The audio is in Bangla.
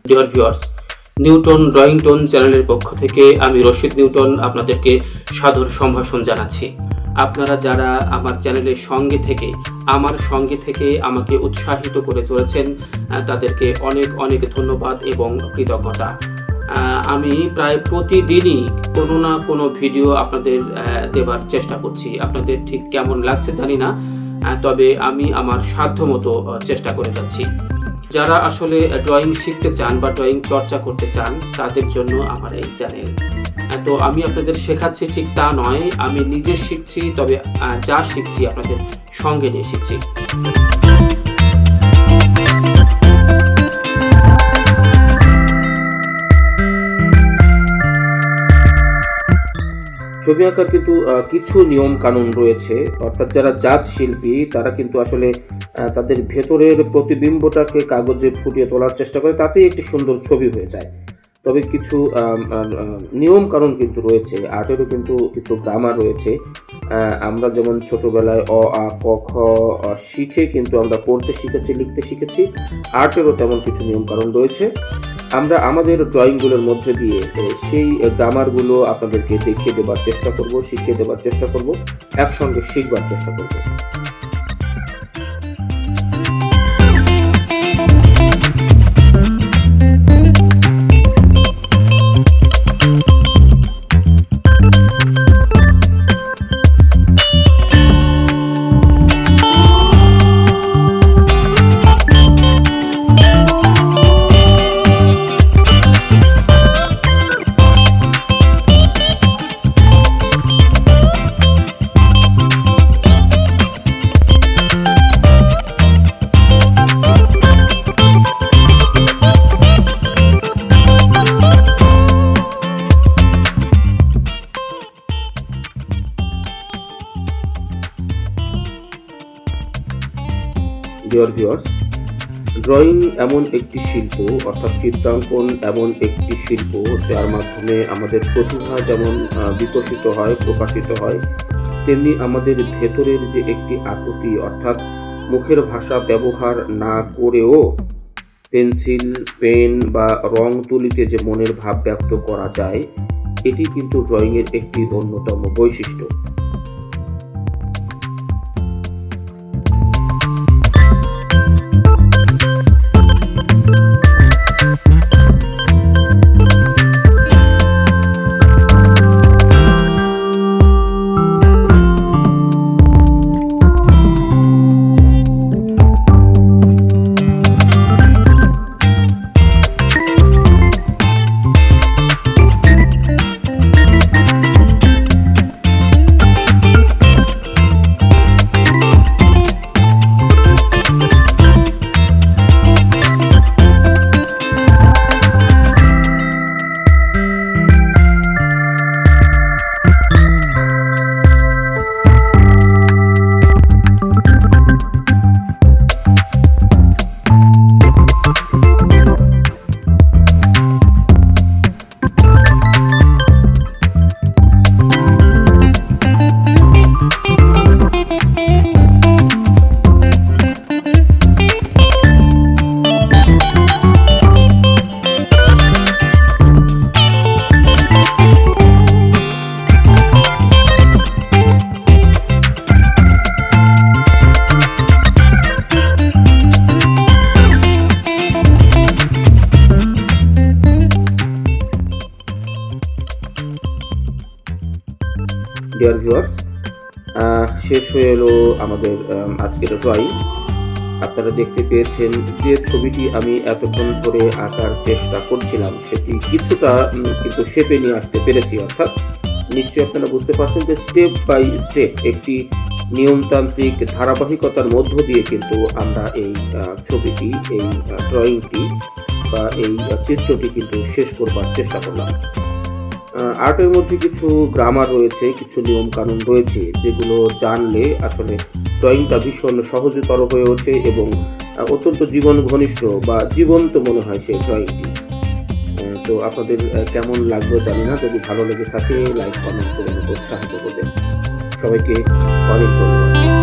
Dear viewers, Newton drawing tone চ্যানেলের পক্ষ থেকে আমি রশিদ নিউটন আপনাদেরকে সাদর সম্ভাষণ জানাচ্ছি। আপনারা যারা আমার চ্যানেলের সঙ্গে থেকে আমাকে উৎসাহিত করে চলেছেন, তাদেরকে অনেক অনেক ধন্যবাদ এবং কৃতজ্ঞতা। আমি প্রায় প্রতিদিনই কোনো না কোনো ভিডিও আপনাদের দেবার চেষ্টা করছি। আপনাদের ঠিক কেমন লাগছে জানি না, তবে আমি আমার সাধ্যমতো চেষ্টা করে যাচ্ছি। যারা আসলে ড্রয়িং শিখতে চান বা ড্রয়িং চর্চা করতে চান, তাদের জন্য আমার এই চ্যানেল। তো আমি আপনাদের শেখাচ্ছি ঠিক তা নয়, আমি নিজে শিখছি, তবে যা শিখছি আপনাদের সঙ্গে নিয়ে শিখছি। ছবি আঁকার কিন্তু কিছু নিয়ম কানুন রয়েছে, অর্থাৎ যারা জাত শিল্পী তারা কিন্তু আসলে তাদের ভেতরের প্রতিবিম্বটাকে কাগজে ফুটিয়ে তোলার চেষ্টা করে, তাতেই একটি সুন্দর ছবি হয়ে যায়। তবে কিছু নিয়ম কানুন কিন্তু রয়েছে, আর্টেরও কিন্তু কিছু গ্রামার রয়েছে। আমরা যেমন ছোটবেলায় অ আ ক খ শিখে কিন্তু আমরা পড়তে শিখেছি, লিখতে শিখেছি, আর্টেরও তেমন কিছু নিয়ম কানুন রয়েছে। আমরা আমাদের ড্রয়িংগুলোর মধ্যে দিয়ে সেই গ্রামারগুলো আপনাদেরকে দেখিয়ে দেবার চেষ্টা করব, শিখিয়ে দেবার চেষ্টা করব, একসঙ্গে শিখবার চেষ্টা করব। ডিয়ার ভিউয়ার্স, ড্রয়িং এমন একটি শিল্প, অর্থাৎ চিত্রাঙ্কন এমন একটি শিল্প যার মাধ্যমে আমাদের প্রতিভা যেমন বিকশিত হয়, প্রকাশিত হয়, তেমনি আমাদের ভেতরের যে একটি আকুতি, অর্থাৎ মুখের ভাষা ব্যবহার না করেও পেন্সিল, পেন বা রং তুলিতে যে মনের ভাব ব্যক্ত করা যায়, এটি কিন্তু ড্রয়িংয়ের একটি অন্যতম বৈশিষ্ট্য। ডিয়ার ভিউয়ার্স, শেষ হয়ে এলো আমাদের আজকের ড্রয়িং। আপনারা দেখতে পেয়েছেন যে ছবিটি আমি এতক্ষণ ধরে আঁকার চেষ্টা করছিলাম, সেটি কিছুটা কিন্তু শেপে নিয়ে আসতে পেরেছি। অর্থাৎ নিশ্চয়ই আপনারা বুঝতে পারছেন যে স্টেপ বাই স্টেপ একটি নিয়মতান্ত্রিক ধারাবাহিকতার মধ্য দিয়ে কিন্তু আমরা এই ছবিটি, এই ড্রয়িংটি বা এই চিত্রটি কিন্তু শেষ করবার চেষ্টা করলাম। আর্টের মধ্যে কিছু গ্রামার রয়েছে, কিছু নিয়ম কানুন রয়েছে, যেগুলো জানলে আসলে ড্রয়িংটা ভীষণ সহজতর হয়ে ওঠে এবং অত্যন্ত জীবন ঘনিষ্ঠ বা জীবন্ত মনে হয় সেই ড্রয়িংটি। তো আপনাদের কেমন লাগলো জানি না, যদি ভালো লেগে থাকে লাইক কমেন্ট করে উৎসাহিত করবেন। সবাইকে অনেক ধন্যবাদ।